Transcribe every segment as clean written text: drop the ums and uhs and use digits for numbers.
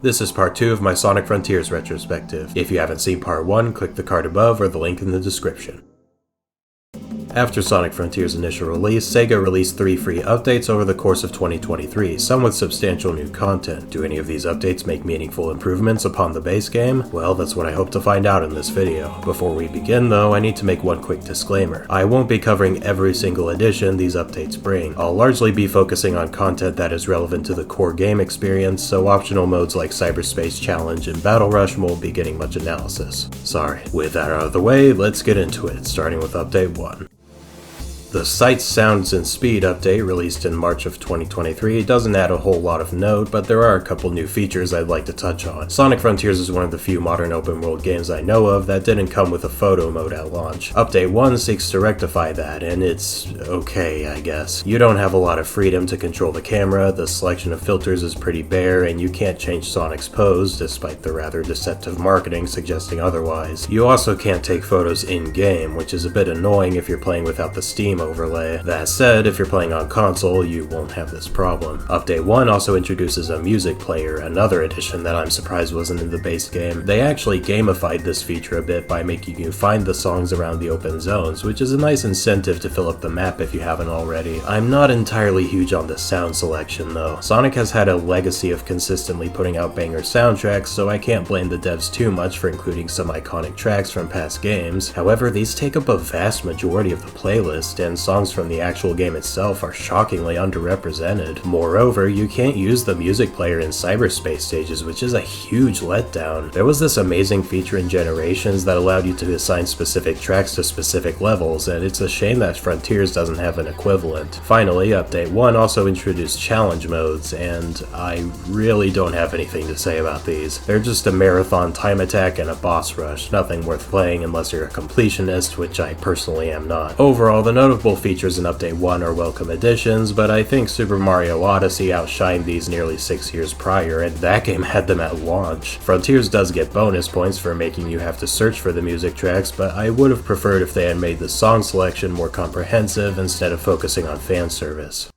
This is part 2 of my Sonic Frontiers retrospective. If you haven't seen part 1, click the card above or the link in the description. After Sonic Frontiers' initial release, Sega released 3 free updates over the course of 2023, some with substantial new content. Do any of these updates make meaningful improvements upon the base game? Well, that's what I hope to find out in this video. Before we begin though, I need to make one quick disclaimer. I won't be covering every single addition these updates bring. I'll largely be focusing on content that is relevant to the core game experience, so optional modes like Cyberspace Challenge and Battle Rush won't be getting much analysis. Sorry. With that out of the way, let's get into it, starting with Update 1. The Sights, Sounds, and Speed update, released in March of 2023, doesn't add a whole lot of note, but there are a couple new features I'd like to touch on. Sonic Frontiers is one of the few modern open-world games I know of that didn't come with a photo mode at launch. Update 1 seeks to rectify that, and it's okay, I guess. You don't have a lot of freedom to control the camera, the selection of filters is pretty bare, and you can't change Sonic's pose, despite the rather deceptive marketing suggesting otherwise. You also can't take photos in-game, which is a bit annoying if you're playing without the Steam overlay. That said, if you're playing on console, you won't have this problem. Update 1 also introduces a music player, another addition that I'm surprised wasn't in the base game. They actually gamified this feature a bit by making you find the songs around the open zones, which is a nice incentive to fill up the map if you haven't already. I'm not entirely huge on the sound selection though. Sonic has had a legacy of consistently putting out banger soundtracks, so I can't blame the devs too much for including some iconic tracks from past games. However, these take up a vast majority of the playlist, and songs from the actual game itself are shockingly underrepresented. Moreover, you can't use the music player in cyberspace stages, which is a huge letdown. There was this amazing feature in Generations that allowed you to assign specific tracks to specific levels, and it's a shame that Frontiers doesn't have an equivalent. Finally, Update 1 also introduced challenge modes, and I really don't have anything to say about these. They're just a marathon time attack and a boss rush, nothing worth playing unless you're a completionist, which I personally am not. Overall, the notable features in Update 1 are welcome additions, but I think Super Mario Odyssey outshined these nearly 6 years prior, and that game had them at launch. Frontiers does get bonus points for making you have to search for the music tracks, but I would have preferred if they had made the song selection more comprehensive instead of focusing on fan service.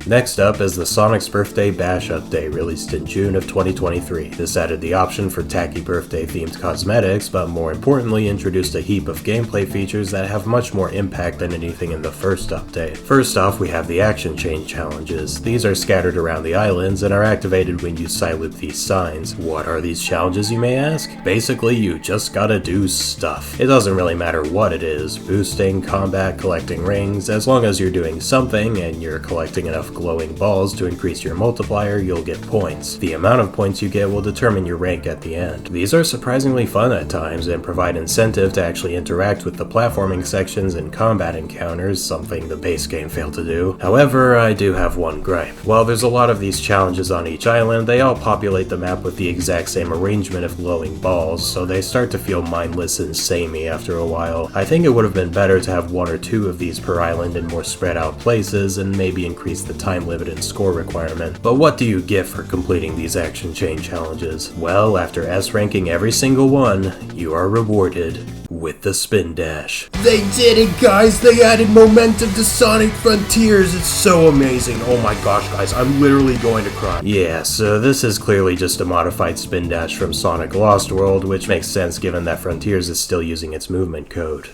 Next up is the Sonic's Birthday Bash update, released in June of 2023. This added the option for tacky birthday-themed cosmetics, but more importantly introduced a heap of gameplay features that have much more impact than anything in the first update. First off, we have the action chain challenges. These are scattered around the islands and are activated when you side-loop these signs. What are these challenges, you may ask? Basically, you just gotta do stuff. It doesn't really matter what it is, boosting, combat, collecting rings, as long as you're doing something and you're collecting enough glowing balls to increase your multiplier, you'll get points. The amount of points you get will determine your rank at the end. These are surprisingly fun at times and provide incentive to actually interact with the platforming sections and combat encounters, something the base game failed to do. However, I do have one gripe. While there's a lot of these challenges on each island, they all populate the map with the exact same arrangement of glowing balls, so they start to feel mindless and samey after a while. I think it would have been better to have 1 or 2 of these per island in more spread out places and maybe increase the time limit and score requirement. But what do you get for completing these action chain challenges? Well, after S ranking every single one, you are rewarded with the Spin Dash. They did it, guys! They added momentum to Sonic Frontiers! It's so amazing! Oh my gosh, guys, I'm literally going to cry. Yeah, so this is clearly just a modified Spin Dash from Sonic Lost World, which makes sense given that Frontiers is still using its movement code.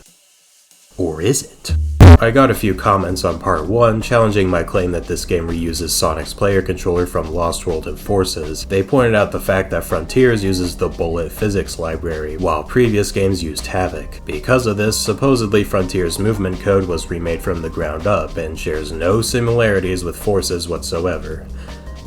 Or is it? I got a few comments on part 1 challenging my claim that this game reuses Sonic's player controller from Lost World and Forces. They pointed out the fact that Frontiers uses the Bullet physics library, while previous games used Havoc. Because of this, supposedly Frontiers' movement code was remade from the ground up and shares no similarities with Forces whatsoever.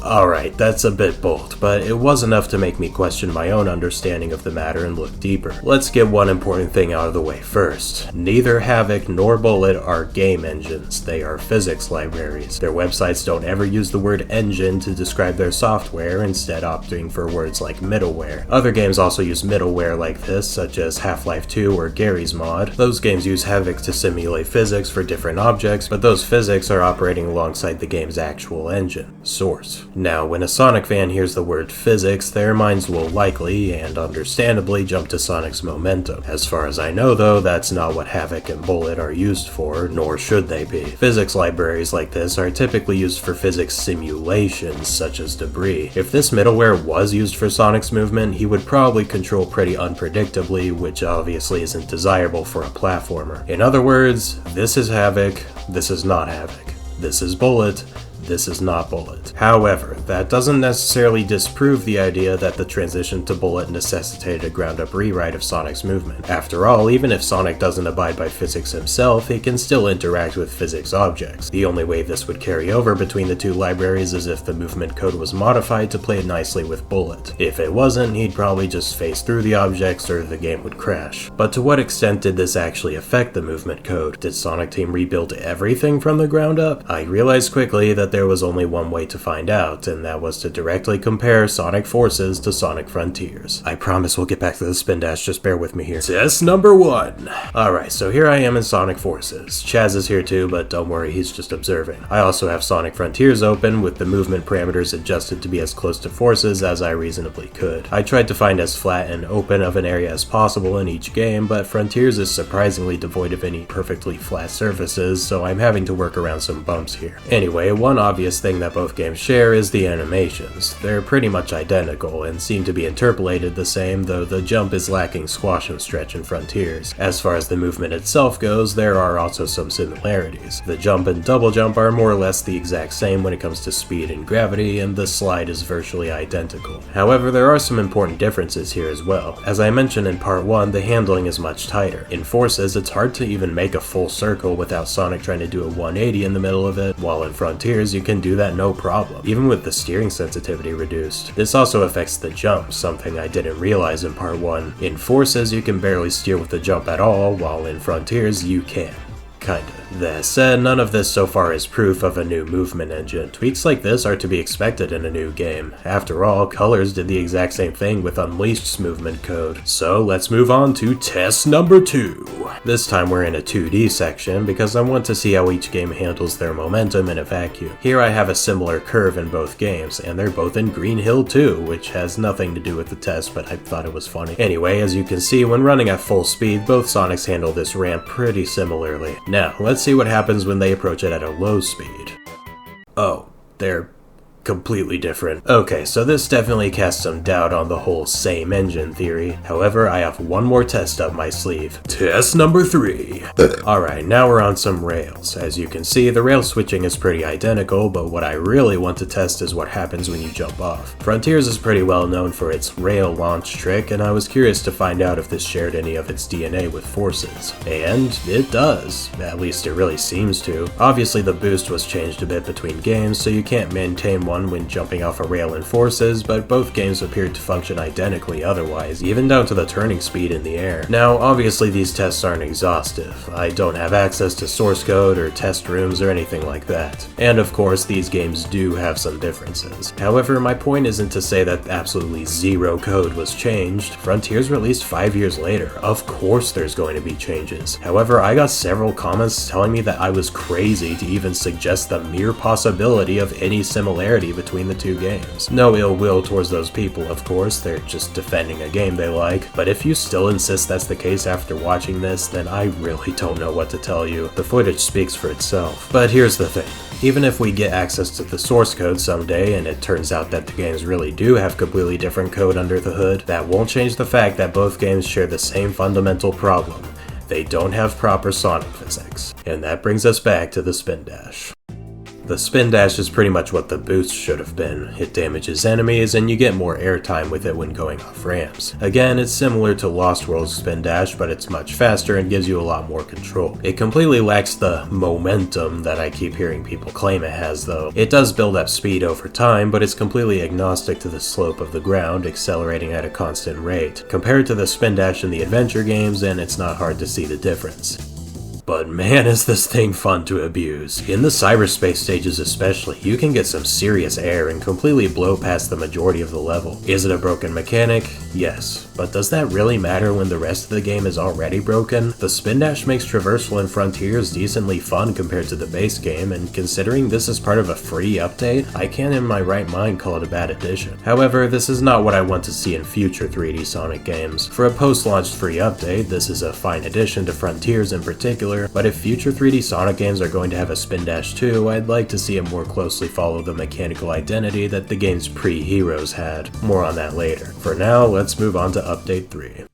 Alright, that's a bit bold, but it was enough to make me question my own understanding of the matter and look deeper. Let's get one important thing out of the way first. Neither Havoc nor Bullet are game engines, they are physics libraries. Their websites don't ever use the word engine to describe their software, instead opting for words like middleware. Other games also use middleware like this, such as Half-Life 2 or Gary's Mod. Those games use Havoc to simulate physics for different objects, but those physics are operating alongside the game's actual engine, Source. Now, when a Sonic fan hears the word physics, their minds will likely, and understandably, jump to Sonic's momentum. As far as I know though, that's not what Havoc and Bullet are used for, nor should they be. Physics libraries like this are typically used for physics simulations, such as debris. If this middleware was used for Sonic's movement, he would probably control pretty unpredictably, which obviously isn't desirable for a platformer. In other words, this is Havoc, this is not Havoc. This is Bullet, this is not Bullet. However, that doesn't necessarily disprove the idea that the transition to Bullet necessitated a ground-up rewrite of Sonic's movement. After all, even if Sonic doesn't abide by physics himself, he can still interact with physics objects. The only way this would carry over between the two libraries is if the movement code was modified to play nicely with Bullet. If it wasn't, he'd probably just phase through the objects or the game would crash. But to what extent did this actually affect the movement code? Did Sonic Team rebuild everything from the ground up? I realized quickly that there was only one way to find out, and that was to directly compare Sonic Forces to Sonic Frontiers. I promise we'll get back to the spin dash, just bear with me here. Test number 1! Alright, so here I am in Sonic Forces. Chaz is here too, but don't worry, he's just observing. I also have Sonic Frontiers open, with the movement parameters adjusted to be as close to Forces as I reasonably could. I tried to find as flat and open of an area as possible in each game, but Frontiers is surprisingly devoid of any perfectly flat surfaces, so I'm having to work around some bumps here. Anyway, one obvious thing that both games share is the animations. They're pretty much identical and seem to be interpolated the same, though the jump is lacking squash and stretch in Frontiers. As far as the movement itself goes, there are also some similarities. The jump and double jump are more or less the exact same when it comes to speed and gravity, and the slide is virtually identical. However, there are some important differences here as well. As I mentioned in part 1, the handling is much tighter. In Forces, it's hard to even make a full circle without Sonic trying to do a 180 in the middle of it, while in Frontiers you can do that no problem, even with the steering sensitivity reduced. This also affects the jump, something I didn't realize in part 1. In Forces, you can barely steer with the jump at all, while in Frontiers, you can. Kinda. That said, none of this so far is proof of a new movement engine. Tweaks like this are to be expected in a new game. After all, Colors did the exact same thing with Unleashed's movement code. So let's move on to test number 2. This time we're in a 2D section because I want to see how each game handles their momentum in a vacuum. Here I have a similar curve in both games, and they're both in Green Hill too, which has nothing to do with the test, but I thought it was funny. Anyway, as you can see, when running at full speed, both Sonics handle this ramp pretty similarly. Now, let's see what happens when they approach it at a low speed. Oh, they're completely different. Okay, so this definitely casts some doubt on the whole same engine theory. However, I have one more test up my sleeve. Test number 3. Alright, now we're on some rails. As you can see, the rail switching is pretty identical, but what I really want to test is what happens when you jump off. Frontiers is pretty well known for its rail launch trick, and I was curious to find out if this shared any of its DNA with Forces. And it does. At least it really seems to. Obviously the boost was changed a bit between games, so you can't maintain one when jumping off a rail in Forces, but both games appeared to function identically otherwise, even down to the turning speed in the air. Now, obviously these tests aren't exhaustive. I don't have access to source code or test rooms or anything like that. And of course, these games do have some differences. However, my point isn't to say that absolutely zero code was changed. Frontiers released 5 years later. Of course there's going to be changes. However, I got several comments telling me that I was crazy to even suggest the mere possibility of any similarity between the two games. No ill will towards those people, of course, they're just defending a game they like, but if you still insist that's the case after watching this, then I really don't know what to tell you. The footage speaks for itself. But here's the thing. Even if we get access to the source code someday and it turns out that the games really do have completely different code under the hood, that won't change the fact that both games share the same fundamental problem. They don't have proper Sonic physics. And that brings us back to the spin dash. The spin dash is pretty much what the boost should have been. It damages enemies, and you get more airtime with it when going off ramps. Again, it's similar to Lost World's spin dash, but it's much faster and gives you a lot more control. It completely lacks the momentum that I keep hearing people claim it has, though. It does build up speed over time, but it's completely agnostic to the slope of the ground, accelerating at a constant rate. Compared to the spin dash in the adventure games, then it's not hard to see the difference. but man is this thing fun to abuse. In the cyberspace stages especially, you can get some serious air and completely blow past the majority of the level. Is it a broken mechanic? Yes. But does that really matter when the rest of the game is already broken? The spin dash makes traversal in Frontiers decently fun compared to the base game, and considering this is part of a free update, I can't in my right mind call it a bad addition. However, this is not what I want to see in future 3D Sonic games. For a post-launch free update, this is a fine addition to Frontiers in particular, but if future 3D Sonic games are going to have a spin dash too, I'd like to see it more closely follow the mechanical identity that the game's pre-Heroes had. More on that later. For now, let's move on to Update 3.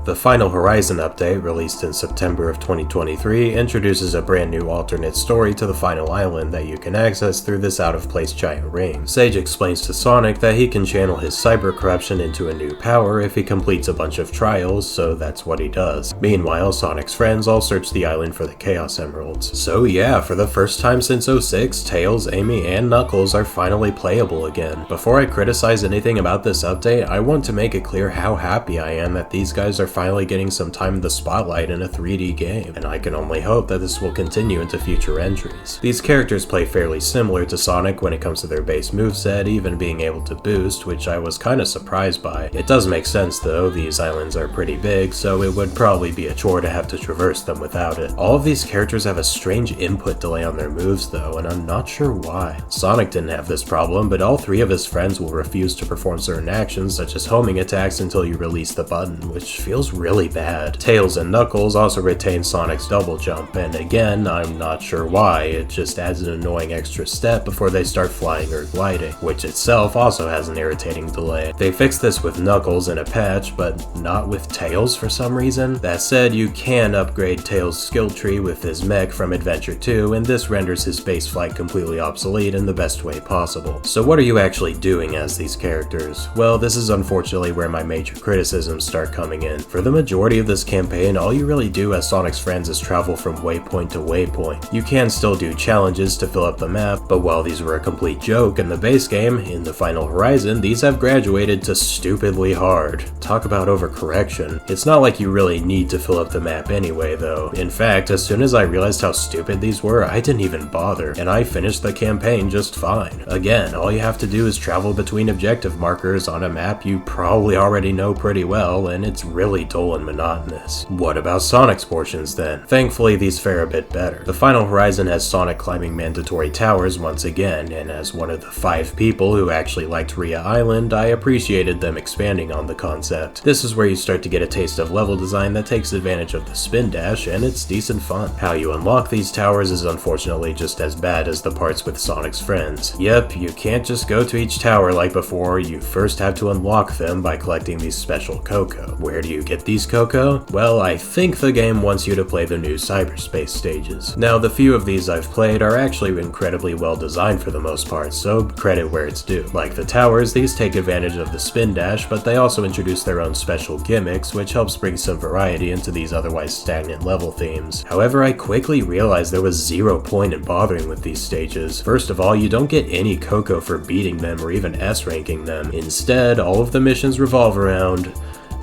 The Final Horizon update, released in September of 2023, introduces a brand new alternate story to the final island that you can access through this out-of-place giant ring. Sage explains to Sonic that he can channel his cyber corruption into a new power if he completes a bunch of trials, so that's what he does. Meanwhile, Sonic's friends all search the island for the Chaos Emeralds. So yeah, for the first time since 06, Tails, Amy, and Knuckles are finally playable again. Before I criticize anything about this update, I want to make it clear how happy I am that these guys are finally getting some time in the spotlight in a 3D game, and I can only hope that this will continue into future entries. These characters play fairly similar to Sonic when it comes to their base moveset, even being able to boost, which I was kinda surprised by. It does make sense though, these islands are pretty big, so it would probably be a chore to have to traverse them without it. All of these characters have a strange input delay on their moves though, and I'm not sure why. Sonic didn't have this problem, but all three of his friends will refuse to perform certain actions such as homing attacks until you release the button, which feels really bad. Tails and Knuckles also retain Sonic's double jump, and again, I'm not sure why, it just adds an annoying extra step before they start flying or gliding, which itself also has an irritating delay. They fixed this with Knuckles in a patch, but not with Tails for some reason. That said, you can upgrade Tails' skill tree with his mech from Adventure 2, and this renders his base flight completely obsolete in the best way possible. So what are you actually doing as these characters? Well, this is unfortunately where my major criticisms start coming in. For the majority of this campaign, all you really do as Sonic's friends is travel from waypoint to waypoint. You can still do challenges to fill up the map, but while these were a complete joke in the base game, in the Final Horizon, these have graduated to stupidly hard. Talk about overcorrection. It's not like you really need to fill up the map anyway though. In fact, as soon as I realized how stupid these were, I didn't even bother, and I finished the campaign just fine. Again, all you have to do is travel between objective markers on a map you probably already know pretty well, and it's really dull and monotonous. What about Sonic's portions then? Thankfully, these fare a bit better. The Final Horizon has Sonic climbing mandatory towers once again, and as one of the 5 people who actually liked Rhea Island, I appreciated them expanding on the concept. This is where you start to get a taste of level design that takes advantage of the spin dash, and it's decent fun. How you unlock these towers is unfortunately just as bad as the parts with Sonic's friends. Yep, you can't just go to each tower like before, you first have to unlock them by collecting these special Coco. Where do you get these Coco? Well, I think the game wants you to play the new cyberspace stages. Now, the few of these I've played are actually incredibly well designed for the most part, so credit where it's due. Like the towers, these take advantage of the spin dash, but they also introduce their own special gimmicks, which helps bring some variety into these otherwise stagnant level themes. However, I quickly realized there was zero point in bothering with these stages. First of all, you don't get any Coco for beating them or even S-ranking them. Instead, all of the missions revolve around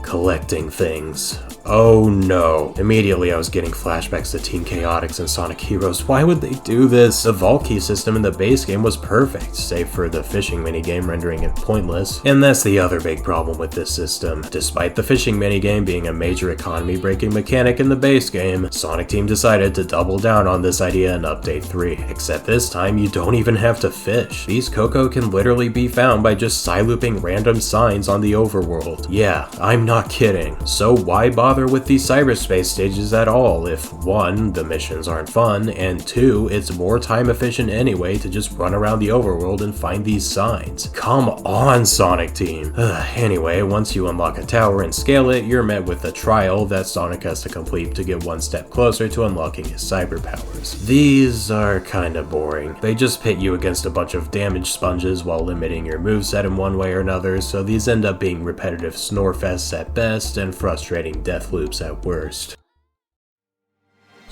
collecting things. Oh no. Immediately I was getting flashbacks to Team Chaotix and Sonic Heroes. Why would they do this? The vault key system in the base game was perfect, save for the fishing minigame rendering it pointless. And that's the other big problem with this system. Despite the fishing minigame being a major economy breaking mechanic in the base game, Sonic Team decided to double down on this idea in Update 3. Except this time you don't even have to fish. These Coco can literally be found by just side-looping random signs on the overworld. Yeah, I'm not kidding. So why bother with these cyberspace stages at all if 1, the missions aren't fun, and 2, it's more time efficient anyway to just run around the overworld and find these signs. Come on, Sonic Team. Anyway, once you unlock a tower and scale it, you're met with a trial that Sonic has to complete to get one step closer to unlocking his cyber powers. These are kinda boring. They just pit you against a bunch of damage sponges while limiting your moveset in one way or another, so these end up being repetitive snorefests at best and frustrating death loops at worst.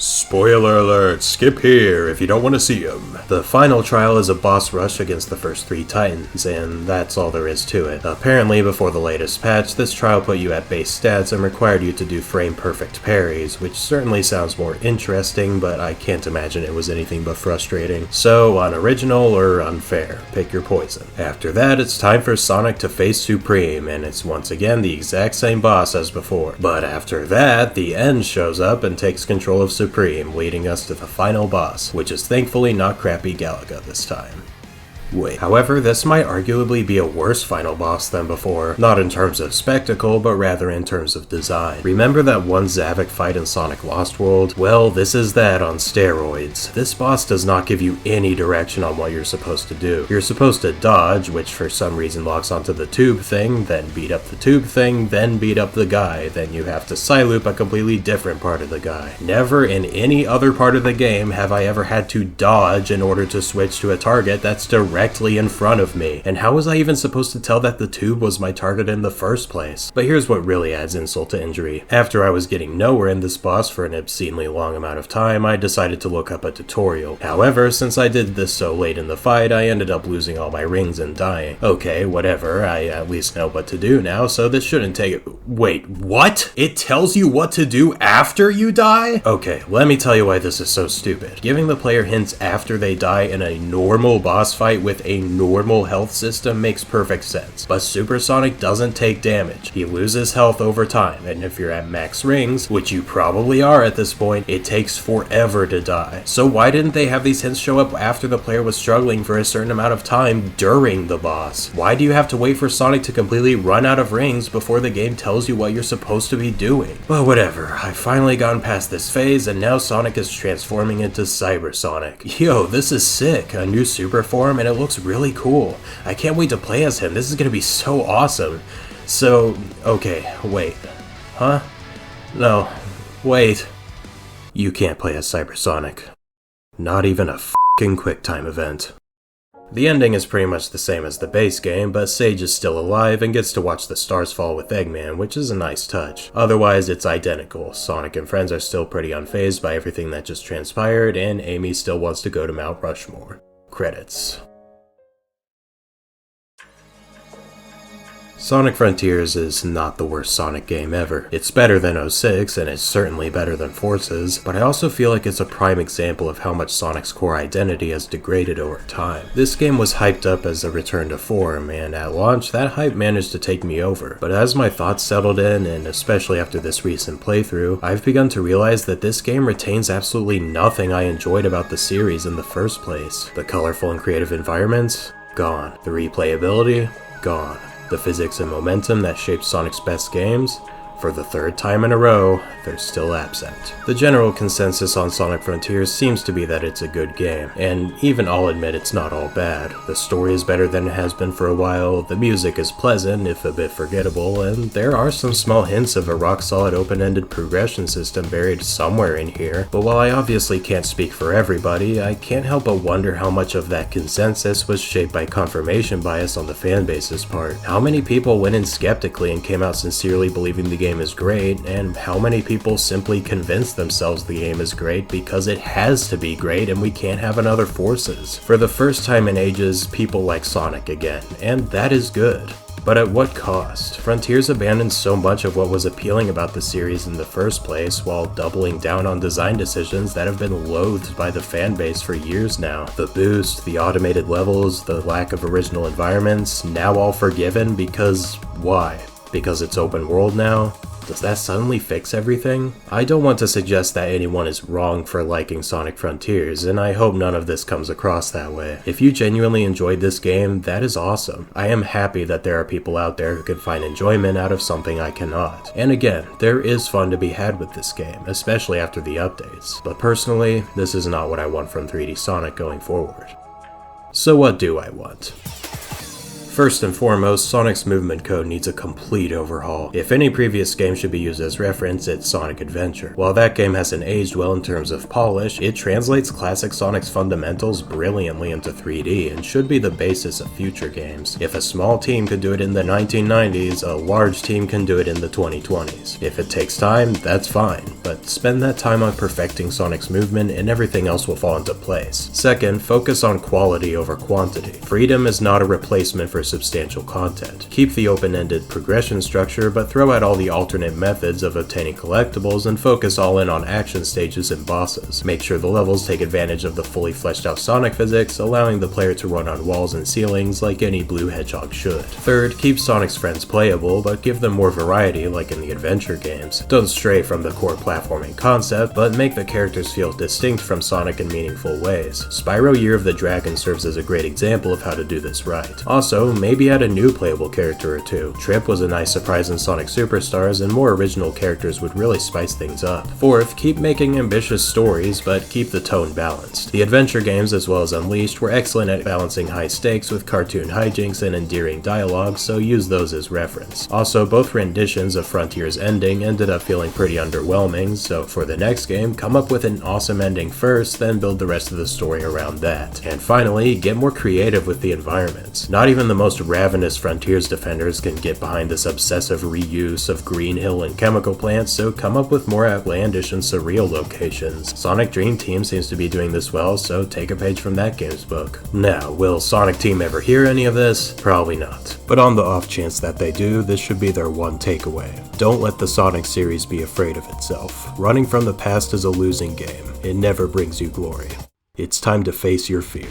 Spoiler alert, skip here if you don't want to see him. The final trial is a boss rush against the first 3 titans, and that's all there is to it. Apparently, before the latest patch, this trial put you at base stats and required you to do frame-perfect parries, which certainly sounds more interesting, but I can't imagine it was anything but frustrating. So, unoriginal or unfair, pick your poison. After that, it's time for Sonic to face Supreme, and it's once again the exact same boss as before. But after that, the End shows up and takes control of Supreme, leading us to the final boss, which is thankfully not crappy Galaga this time. Wait. However, this might arguably be a worse final boss than before, not in terms of spectacle, but rather in terms of design. Remember that one Zavok fight in Sonic Lost World? Well, this is that on steroids. This boss does not give you any direction on what you're supposed to do. You're supposed to dodge, which for some reason locks onto the tube thing, then beat up the tube thing, then beat up the guy, then you have to side-loop a completely different part of the guy. Never in any other part of the game have I ever had to dodge in order to switch to a target that's directly in front of me, and how was I even supposed to tell that the tube was my target in the first place? But here's what really adds insult to injury. After I was getting nowhere in this boss for an obscenely long amount of time, I decided to look up a tutorial. However, since I did this so late in the fight, I ended up losing all my rings and dying. Okay, whatever, I at least know what to do now, so this shouldn't take— Wait, what? It tells you what to do after you die? Okay, let me tell you why this is so stupid. Giving the player hints after they die in a normal boss fight with a normal health system makes perfect sense, but Super Sonic doesn't take damage. He loses health over time, and if you're at max rings, which you probably are at this point, it takes forever to die. So why didn't they have these hints show up after the player was struggling for a certain amount of time during the boss? Why do you have to wait for Sonic to completely run out of rings before the game tells you what you're supposed to be doing? Well, whatever. I've finally gotten past this phase, and now Sonic is transforming into Cyber Sonic. Yo, this is sick. A new super form, and it looks really cool. I can't wait to play as him. This is gonna be so awesome. So, okay, wait. Huh? No, wait. You can't play as Cyber Sonic. Not even a f***ing QuickTime event. The ending is pretty much the same as the base game, but Sage is still alive and gets to watch the stars fall with Eggman, which is a nice touch. Otherwise, it's identical. Sonic and friends are still pretty unfazed by everything that just transpired, and Amy still wants to go to Mount Rushmore. Credits. Sonic Frontiers is not the worst Sonic game ever. It's better than 06, and it's certainly better than Forces, but I also feel like it's a prime example of how much Sonic's core identity has degraded over time. This game was hyped up as a return to form, and at launch, that hype managed to take me over. But as my thoughts settled in, and especially after this recent playthrough, I've begun to realize that this game retains absolutely nothing I enjoyed about the series in the first place. The colorful and creative environments? Gone. The replayability? Gone. The physics and momentum that shaped Sonic's best games? For the third time in a row, they're still absent. The general consensus on Sonic Frontiers seems to be that it's a good game, and even I'll admit it's not all bad. The story is better than it has been for a while, the music is pleasant, if a bit forgettable, and there are some small hints of a rock-solid open-ended progression system buried somewhere in here. But while I obviously can't speak for everybody, I can't help but wonder how much of that consensus was shaped by confirmation bias on the fanbase's part. How many people went in skeptically and came out sincerely believing the game is great, and how many people simply convince themselves the game is great because it has to be great and we can't have another Forces. For the first time in ages, people like Sonic again, and that is good. But at what cost? Frontiers abandoned so much of what was appealing about the series in the first place, while doubling down on design decisions that have been loathed by the fanbase for years now. The boost, the automated levels, the lack of original environments, now all forgiven because why? Because it's open world now? Does that suddenly fix everything? I don't want to suggest that anyone is wrong for liking Sonic Frontiers, and I hope none of this comes across that way. If you genuinely enjoyed this game, that is awesome. I am happy that there are people out there who can find enjoyment out of something I cannot. And again, there is fun to be had with this game, especially after the updates. But personally, this is not what I want from 3D Sonic going forward. So what do I want? First and foremost, Sonic's movement code needs a complete overhaul. If any previous game should be used as reference, it's Sonic Adventure. While that game hasn't aged well in terms of polish, it translates classic Sonic's fundamentals brilliantly into 3D and should be the basis of future games. If a small team could do it in the 1990s, a large team can do it in the 2020s. If it takes time, that's fine, but spend that time on perfecting Sonic's movement and everything else will fall into place. Second, focus on quality over quantity. Freedom is not a replacement for substantial content. Keep the open-ended progression structure, but throw out all the alternate methods of obtaining collectibles and focus all in on action stages and bosses. Make sure the levels take advantage of the fully fleshed out Sonic physics, allowing the player to run on walls and ceilings like any blue hedgehog should. Third, keep Sonic's friends playable, but give them more variety like in the adventure games. Don't stray from the core platforming concept, but make the characters feel distinct from Sonic in meaningful ways. Spyro Year of the Dragon serves as a great example of how to do this right. Also, maybe add a new playable character or two. Trip was a nice surprise in Sonic Superstars, and more original characters would really spice things up. Fourth, keep making ambitious stories, but keep the tone balanced. The adventure games, as well as Unleashed, were excellent at balancing high stakes with cartoon hijinks and endearing dialogue, so use those as reference. Also, both renditions of Frontier's ending ended up feeling pretty underwhelming, so for the next game, come up with an awesome ending first, then build the rest of the story around that. And finally, get more creative with the environments. Not even the most ravenous Frontiers defenders can get behind this obsessive reuse of Green Hill and chemical plants, so come up with more outlandish and surreal locations. Sonic Dream Team seems to be doing this well, so take a page from that game's book. Now, will Sonic Team ever hear any of this? Probably not. But on the off chance that they do, this should be their one takeaway. Don't let the Sonic series be afraid of itself. Running from the past is a losing game. It never brings you glory. It's time to face your fear.